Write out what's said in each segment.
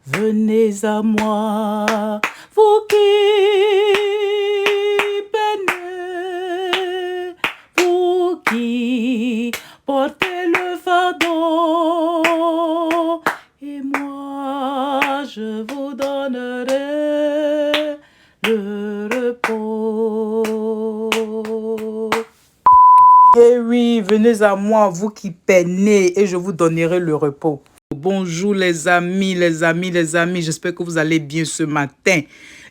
Venez à moi, vous qui peinez, vous qui portez le fardeau, et moi je vous donnerai le repos. Et oui, venez à moi, vous qui peinez, et je vous donnerai le repos. Bonjour les amis, j'espère que vous allez bien ce matin.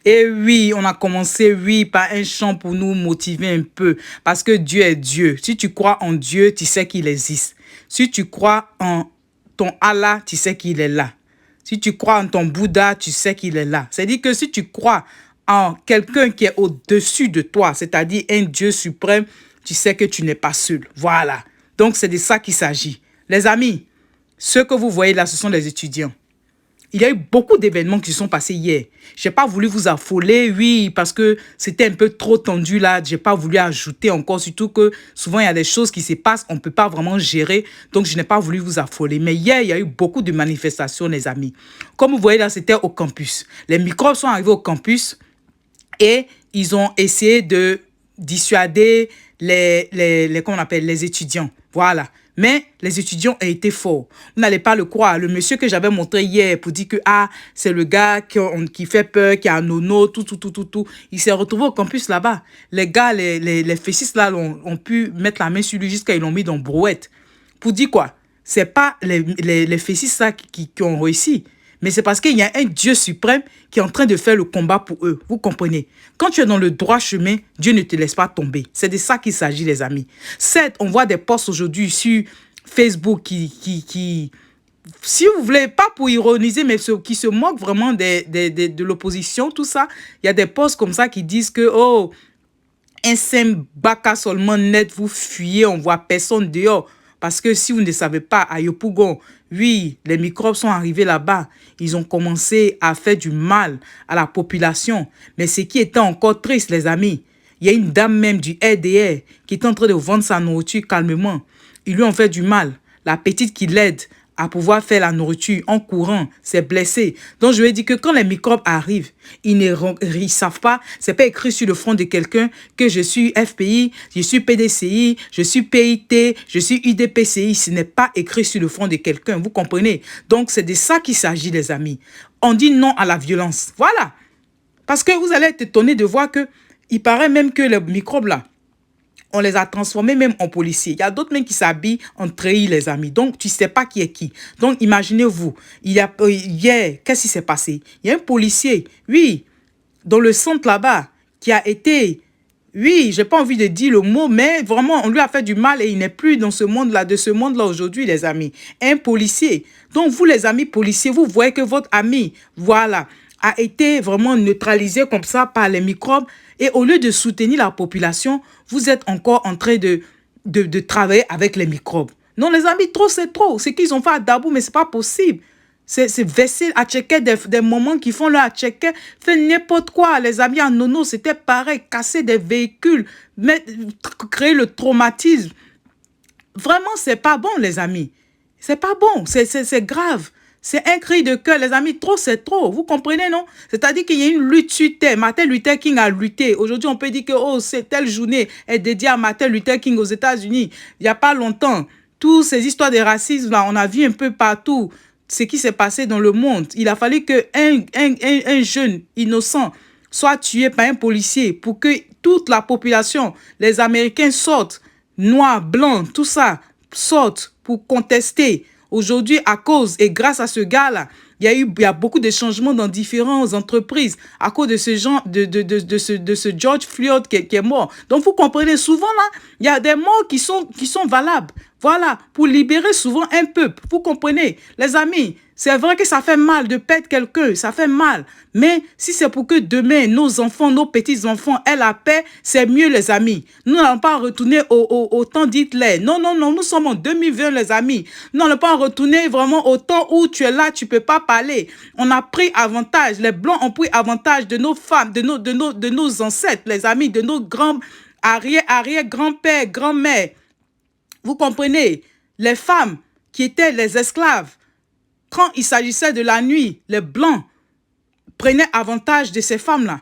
Et oui, on a commencé, par un chant pour nous motiver un peu, parce que Dieu est Dieu. Si tu crois en Dieu, tu sais qu'il existe. Si tu crois en ton Allah, tu sais qu'il est là. Si tu crois en ton Bouddha, tu sais qu'il est là. C'est-à-dire que si tu crois en quelqu'un qui est au-dessus de toi, c'est-à-dire un Dieu suprême, tu sais que tu n'es pas seul. Voilà. Donc, c'est de ça qu'il s'agit. Les amis, ce que vous voyez là, ce sont les étudiants. Il y a eu beaucoup d'événements qui se sont passés hier. Je n'ai pas voulu vous affoler, oui, parce que c'était un peu trop tendu là. Je n'ai pas voulu ajouter encore, surtout que souvent il y a des choses qui se passent, on ne peut pas vraiment gérer. Donc, je n'ai pas voulu vous affoler. Mais hier, il y a eu beaucoup de manifestations, les amis. Comme vous voyez là, c'était au campus. Les microbes sont arrivés au campus et ils ont essayé de dissuader comment on appelle, les étudiants. Voilà. Mais les étudiants ont été forts. Vous n'allez pas le croire. Le monsieur que j'avais montré hier pour dire que c'est le gars qui fait peur, qui a un nono, tout. Il s'est retrouvé au campus là-bas. Les gars, les fécistes là ont pu mettre la main sur lui jusqu'à ils l'ont mis dans brouette. Pour dire quoi? C'est pas les fécistes là qui ont réussi. Mais c'est parce qu'il y a un Dieu suprême qui est en train de faire le combat pour eux. Vous comprenez? Quand tu es dans le droit chemin, Dieu ne te laisse pas tomber. C'est de ça qu'il s'agit, les amis. Certes, on voit des posts aujourd'hui sur Facebook qui si vous voulez, pas pour ironiser, mais qui se moquent vraiment de l'opposition, tout ça. Il y a des posts comme ça qui disent que, un simple baka seulement net, vous fuyez, on voit personne dehors. Parce que si vous ne savez pas, à Yopougon, oui, les microbes sont arrivés là-bas. Ils ont commencé à faire du mal à la population. Mais ce qui était encore triste, les amis, il y a une dame même du RDR qui est en train de vendre sa nourriture calmement. Ils lui ont fait du mal. La petite qui l'aide à pouvoir faire la nourriture en courant, s'est blessé. Donc, je lui ai dit que quand les microbes arrivent, ils ne savent pas, c'est pas écrit sur le front de quelqu'un que je suis FPI, je suis PDCI, je suis PIT, je suis UDPCI. Ce n'est pas écrit sur le front de quelqu'un, vous comprenez? Donc, c'est de ça qu'il s'agit, les amis. On dit non à la violence. Voilà. Parce que vous allez être étonné de voir que il paraît même que les microbes là, on les a transformés même en policiers. Il y a d'autres même qui s'habillent en treillis, les amis. Donc, tu ne sais pas qui est qui. Donc, imaginez-vous, hier, qu'est-ce qui s'est passé? Il y a un policier, oui, dans le centre là-bas, qui a été, oui, je n'ai pas envie de dire le mot, mais vraiment, on lui a fait du mal et il n'est plus dans ce monde-là, de ce monde-là aujourd'hui, les amis. Un policier. Donc, vous, les amis policiers, vous voyez que votre ami, voilà, a été vraiment neutralisé comme ça par les microbes. Et au lieu de soutenir la population, vous êtes encore en train de travailler avec les microbes. Non, les amis, trop, c'est trop. Ce qu'ils ont fait à Dabou, mais ce n'est pas possible. C'est verser à checker des moments qui font leur à checker, faire n'importe quoi. Les amis à Nono, c'était pareil. Casser des véhicules, créer le traumatisme. Vraiment, c'est pas bon, les amis. C'est pas bon. C'est grave. C'est un cri de cœur, les amis. Trop, c'est trop. Vous comprenez, non? C'est-à-dire qu'il y a une lutte sur terre. Martin Luther King a lutté. Aujourd'hui, on peut dire que c'est telle journée est dédiée à Martin Luther King aux États-Unis. Il n'y a pas longtemps. Toutes ces histoires de racisme, là, on a vu un peu partout ce qui s'est passé dans le monde. Il a fallu qu'un jeune innocent soit tué par un policier pour que toute la population, les Américains sortent, noirs, blancs, tout ça, sortent pour contester. Aujourd'hui, à cause et grâce à ce gars-là, il y a beaucoup de changements dans différentes entreprises à cause de ce genre, de ce George Floyd qui est mort. Donc, vous comprenez, souvent là, il y a des morts qui sont valables. Voilà, pour libérer souvent un peuple. Vous comprenez, les amis, c'est vrai que ça fait mal de perdre quelqu'un, ça fait mal. Mais si c'est pour que demain, nos enfants, nos petits-enfants aient la paix, c'est mieux, les amis. Nous n'allons pas retourner au temps d'Hitler. Non, nous sommes en 2020, les amis. Nous n'allons pas retourner vraiment au temps où tu es là, tu ne peux pas parler. On a pris avantage, les Blancs ont pris avantage de nos femmes, de nos ancêtres, les amis, de nos grands arrière-grands-pères, grands-mères. Vous comprenez, les femmes qui étaient les esclaves, quand il s'agissait de la nuit, les Blancs prenaient avantage de ces femmes-là.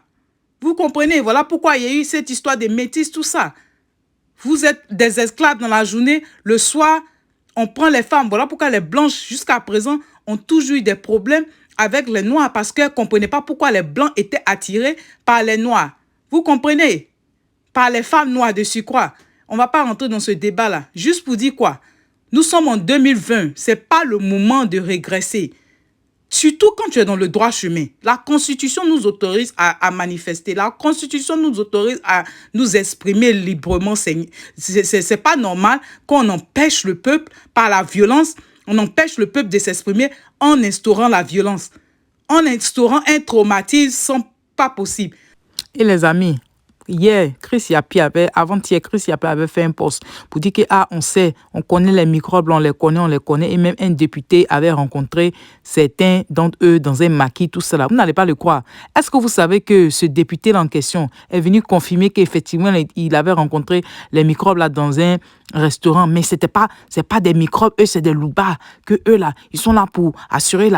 Vous comprenez? Voilà pourquoi il y a eu cette histoire des métis, tout ça. Vous êtes des esclaves dans la journée. Le soir, on prend les femmes. Voilà pourquoi les Blanches, jusqu'à présent, ont toujours eu des problèmes avec les Noirs parce qu'elles ne comprenaient pas pourquoi les Blancs étaient attirés par les Noirs. Vous comprenez? Par les femmes noires de surcroît. On ne va pas rentrer dans ce débat-là. Juste pour dire quoi? Nous sommes en 2020. Ce n'est pas le moment de régresser. Surtout quand tu es dans le droit chemin. La Constitution nous autorise à manifester. La Constitution nous autorise à nous exprimer librement. Ce n'est pas normal qu'on empêche le peuple par la violence. On empêche le peuple de s'exprimer en instaurant la violence. En instaurant un traumatisme, c'est pas possible. Et les amis, hier, Chris Yapi avant-hier, Chris Yapi avait fait un post pour dire que, on sait, on connaît les microbes, on les connaît, et même un député avait rencontré certains d'entre eux dans un maquis, tout cela. Vous n'allez pas le croire. Est-ce que vous savez que ce député en question est venu confirmer qu'effectivement, il avait rencontré les microbes là dans un restaurant, mais c'est pas des microbes, eux, c'est des loupards, que eux là, ils sont là pour assurer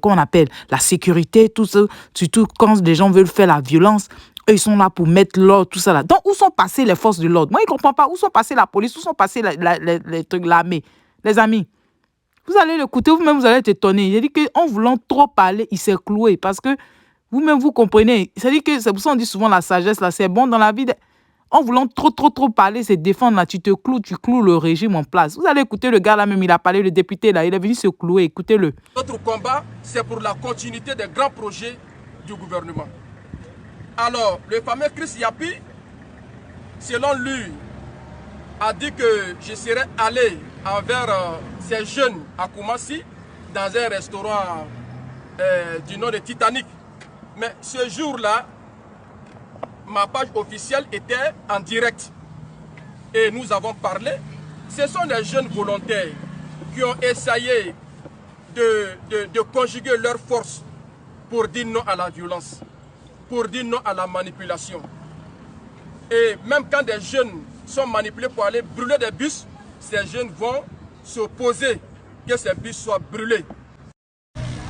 comment on appelle, la sécurité, tout ça, surtout quand les gens veulent faire la violence. Eux, ils sont là pour mettre l'ordre, tout ça là. Donc, où sont passées les forces de l'ordre? Moi, je ne comprends pas. Où sont passées la police? Où sont passées les trucs, l'armée? Les amis, vous allez l'écouter, vous-même, vous allez être étonnés. Il a dit qu'en voulant trop parler, il s'est cloué. Parce que vous-même, vous comprenez. C'est-à-dire que c'est pour ça qu'on dit souvent la sagesse, là, c'est bon dans la vie. En voulant trop parler, c'est défendre, là, tu cloues le régime en place. Vous allez écouter le gars là, même, il a parlé, le député là, il est venu se clouer. Écoutez-le. Notre combat, c'est pour la continuité des grands projets du gouvernement. Alors, le fameux Chris Yapi, selon lui, a dit que je serais allé envers ces jeunes à Koumassi dans un restaurant du nom de Titanic. Mais ce jour-là, ma page officielle était en direct. Et nous avons parlé. Ce sont des jeunes volontaires qui ont essayé de conjuguer leurs forces pour dire non à la violence, pour dire non à la manipulation. Et même quand des jeunes sont manipulés pour aller brûler des bus, ces jeunes vont s'opposer que ces bus soient brûlés.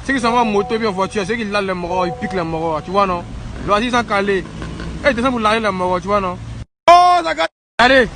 Ceux qui s'en vont en moto et en voiture, ceux qui lâchent les moraux, ils piquent les moraux, tu vois non? Loisir sans caler. Et ils descendent pour lâcher les moraux, tu vois non? Oh, ça gâte. Allez,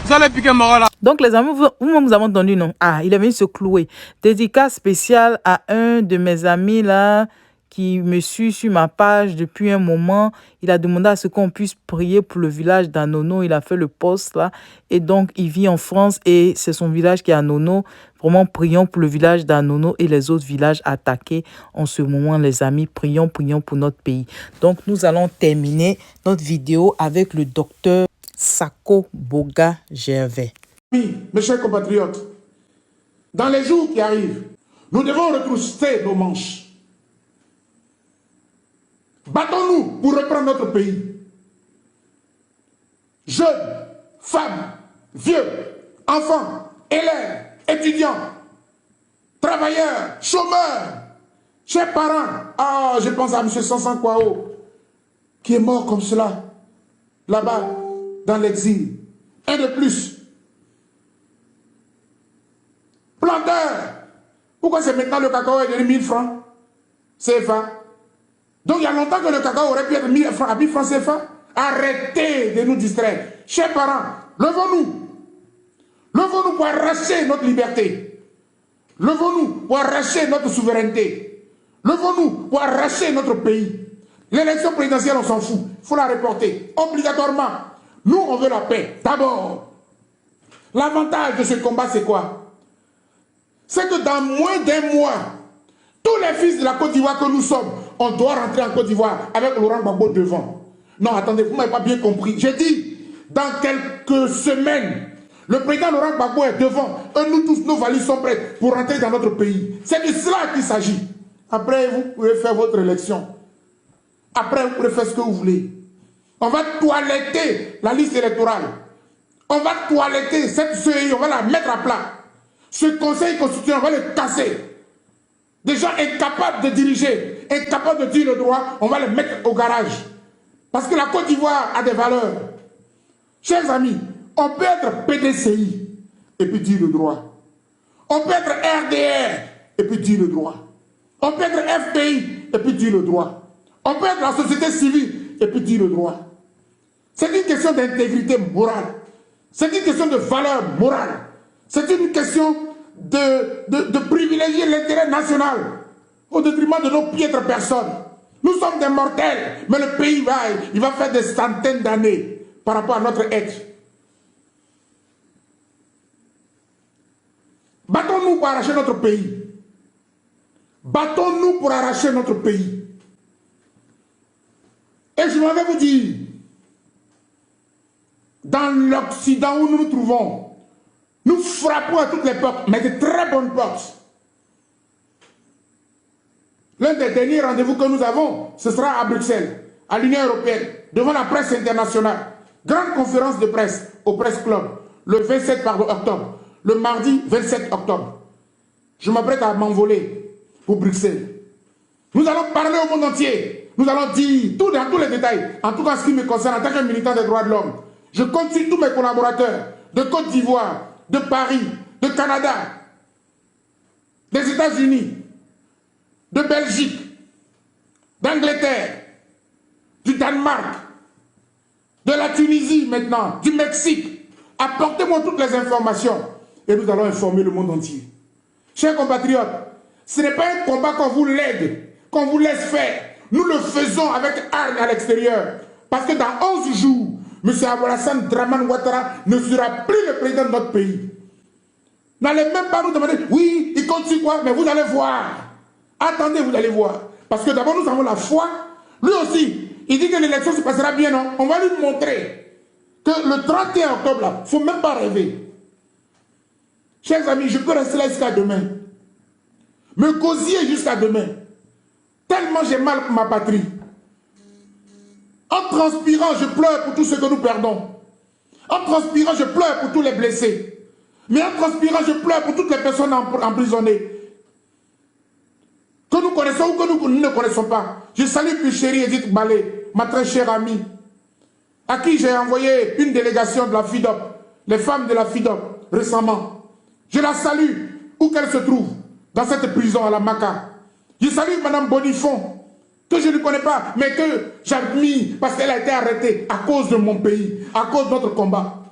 vous allez piquer les moraux là. Donc les amis, vous avez entendu non? Il est venu se clouer. Dédicace spéciale à un de mes amis là, qui me suit sur ma page depuis un moment. Il a demandé à ce qu'on puisse prier pour le village d'Anono. Il a fait le post là. Et donc, il vit en France et c'est son village qui est à Anono. Vraiment, prions pour le village d'Anono et les autres villages attaqués en ce moment, les amis. Prions pour notre pays. Donc, nous allons terminer notre vidéo avec le docteur Sako Boga Gervais. Mes chers compatriotes, dans les jours qui arrivent, nous devons retrousser nos manches. Battons-nous pour reprendre notre pays. Jeunes, femmes, vieux, enfants, élèves, étudiants, travailleurs, chômeurs, chers parents. Je pense à M. Sansan Kwao, qui est mort comme cela, là-bas, dans l'exil. Un de plus. Planteur. Pourquoi c'est maintenant le cacao est devenu 1000 francs CFA? Donc il y a longtemps que le cacao aurait pu être 1000 francs à 1000 francs CFA. Arrêtez de nous distraire. Chers parents, levons-nous. Levons-nous pour arracher notre liberté. Levons-nous pour arracher notre souveraineté. Levons-nous pour arracher notre pays. L'élection présidentielle, on s'en fout. Il faut la reporter obligatoirement. Nous, on veut la paix. D'abord, l'avantage de ce combat, c'est quoi? C'est que dans moins d'un mois, tous les fils de la Côte d'Ivoire que nous sommes, on doit rentrer en Côte d'Ivoire avec Laurent Gbagbo devant. Non, attendez, vous ne m'avez pas bien compris. J'ai dit, dans quelques semaines, le président Laurent Gbagbo est devant. Et nous tous, nos valises sont prêtes pour rentrer dans notre pays. C'est de cela qu'il s'agit. Après, vous pouvez faire votre élection. Après, vous pouvez faire ce que vous voulez. On va toiletter la liste électorale. On va toiletter cette CEI, on va la mettre à plat. Ce conseil constitutionnel, on va le casser. Des gens incapables de diriger, incapables de dire le droit, on va les mettre au garage. Parce que la Côte d'Ivoire a des valeurs. Chers amis, on peut être PDCI et puis dire le droit. On peut être RDR et puis dire le droit. On peut être FPI et puis dire le droit. On peut être la société civile et puis dire le droit. C'est une question d'intégrité morale. C'est une question de valeur morale. C'est une question de privilégier l'intérêt national au détriment de nos piètres personnes. Nous sommes des mortels, mais le pays il va faire des centaines d'années par rapport à notre être. Battons-nous pour arracher notre pays. Battons-nous pour arracher notre pays. Et je m'en vais vous dire, dans l'Occident où nous nous trouvons, nous frappons à toutes les portes, mais de très bonnes portes. L'un des derniers rendez-vous que nous avons, ce sera à Bruxelles, à l'Union européenne, devant la presse internationale. Grande conférence de presse au Presse Club, le 27 octobre, le mardi 27 octobre. Je m'apprête à m'envoler pour Bruxelles. Nous allons parler au monde entier. Nous allons dire tout dans tous les détails, en tout cas ce qui me concerne en tant que militant des droits de l'homme. Je compte sur tous mes collaborateurs de Côte d'Ivoire, de Paris, de Canada, des États-Unis, de Belgique, d'Angleterre, du Danemark, de la Tunisie maintenant, du Mexique. Apportez-moi toutes les informations et nous allons informer le monde entier. Chers compatriotes, ce n'est pas un combat qu'on vous lègue, qu'on vous laisse faire. Nous le faisons avec armes à l'extérieur. Parce que dans 11 jours, M. Alassane Dramane Ouattara ne sera plus le président de notre pays. N'allez même pas nous demander, oui, il compte sur quoi, mais vous allez voir. Attendez, vous allez voir. Parce que d'abord, nous avons la foi. Lui aussi, il dit que l'élection se passera bien, non? On va lui montrer que le 31 octobre, là, il ne faut même pas rêver. Chers amis, je peux rester là jusqu'à demain. Me gosier jusqu'à demain. Tellement j'ai mal pour ma patrie. En transpirant, je pleure pour tout ce que nous perdons. En transpirant, je pleure pour tous les blessés. Mais en transpirant, je pleure pour toutes les personnes emprisonnées. Que nous connaissons ou que nous ne connaissons pas. Je salue plus chérie Edith Balé, ma très chère amie, à qui j'ai envoyé une délégation de la FIDOP, les femmes de la FIDOP, récemment. Je la salue, où qu'elle se trouve, dans cette prison à la Maca. Je salue Mme Bonifon, que je ne connais pas, mais que j'admire parce qu'elle a été arrêtée à cause de mon pays, à cause de notre combat.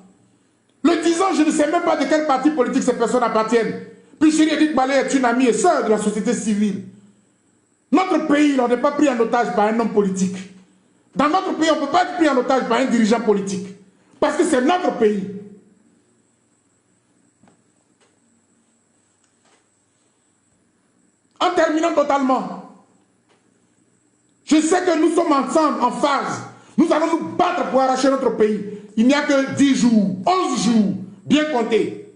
Le 10 ans, je ne sais même pas de quel parti politique ces personnes appartiennent. Puis chérie Edith Balé est une amie et sœur de la société civile. Notre pays, on n'est pas pris en otage par un homme politique. Dans notre pays, on ne peut pas être pris en otage par un dirigeant politique. Parce que c'est notre pays. En terminant totalement, je sais que nous sommes ensemble, en phase. Nous allons nous battre pour arracher notre pays. Il n'y a que 10 jours, 11 jours, bien comptés.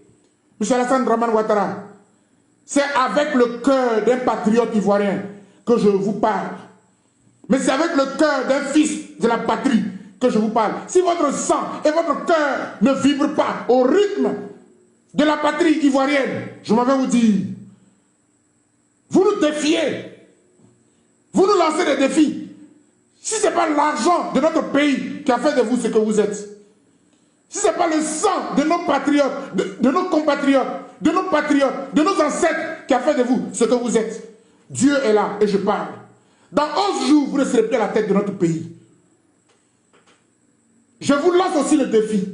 M. Alassane Dramane Ouattara, c'est avec le cœur d'un patriote ivoirien que je vous parle. Mais c'est avec le cœur d'un fils de la patrie que je vous parle. Si votre sang et votre cœur ne vibrent pas au rythme de la patrie ivoirienne, je m'en vais vous dire, vous nous défiez. Vous nous lancez des défis. Si ce n'est pas l'argent de notre pays qui a fait de vous ce que vous êtes, si ce n'est pas le sang de nos patriotes, de nos compatriotes, de nos patriotes, de nos ancêtres qui a fait de vous ce que vous êtes, Dieu est là et je parle. Dans 11 jours, vous ne serez plus à la tête de notre pays. Je vous lance aussi le défi.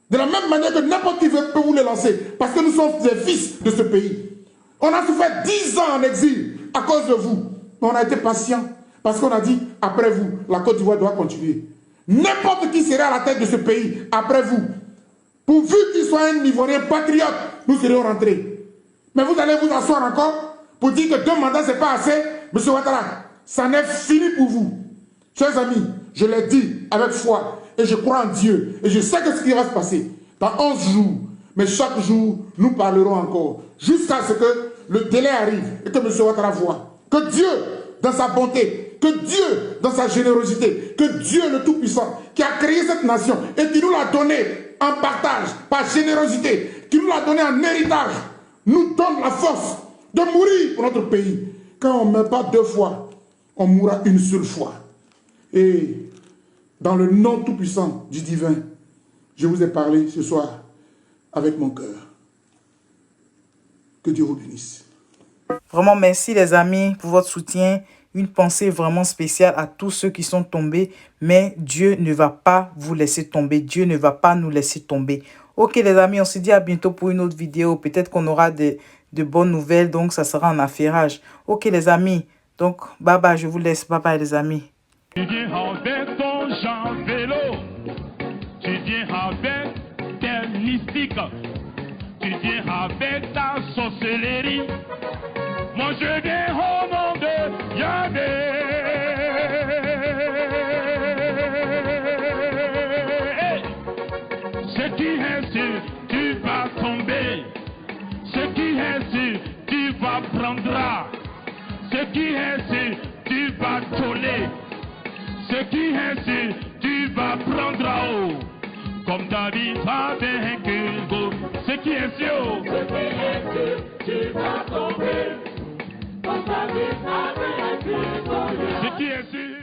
De la même manière que n'importe qui peut vous le lancer, parce que nous sommes des fils de ce pays. On a souffert 10 ans en exil à cause de vous. Mais on a été patient parce qu'on a dit, après vous, la Côte d'Ivoire doit continuer. N'importe qui serait à la tête de ce pays après vous, pourvu qu'il soit un Ivoirien patriote, nous serions rentrés. Mais vous allez vous asseoir encore pour dire que 2 mandats, ce n'est pas assez. M. Ouattara, ça n'est fini pour vous. Chers amis, je l'ai dit avec foi et je crois en Dieu et je sais que ce qui va se passer dans 11 jours, mais chaque jour, nous parlerons encore jusqu'à ce que le délai arrive et que M. Ouattara voit que Dieu, dans sa bonté, que Dieu, dans sa générosité, que Dieu le Tout-Puissant, qui a créé cette nation et qui nous l'a donné en partage, par générosité, qui nous l'a donné en héritage, nous donne la force de mourir pour notre pays. Quand on ne meurt pas 2 fois, on mourra une seule fois. Et dans le nom tout-puissant du divin, je vous ai parlé ce soir avec mon cœur. Que Dieu vous bénisse. Vraiment, merci les amis pour votre soutien. Une pensée vraiment spéciale à tous ceux qui sont tombés. Mais Dieu ne va pas vous laisser tomber. Dieu ne va pas nous laisser tomber. Ok les amis, on se dit à bientôt pour une autre vidéo. Peut-être qu'on aura de bonnes nouvelles. Donc, ça sera en affairage. Ok les amis. Donc, bye bye, je vous laisse. Bye bye les amis. Tu viens avec ton Jean vélo. Tu viens avec tes mystiques. Tu viens avec ta sorcellerie. Moi je viens au nom de Yahvé. Ce qui est sûr, tu vas tomber. Ce qui est sûr, tu vas prendre. Ce qui est sûr, tu vas toller. Ce qui est sûr, tu vas prendre en haut. Comme David va vaincu. Ce qui est sûr, tu vas tomber. Comme David va vaincu. Ce qui est sûr.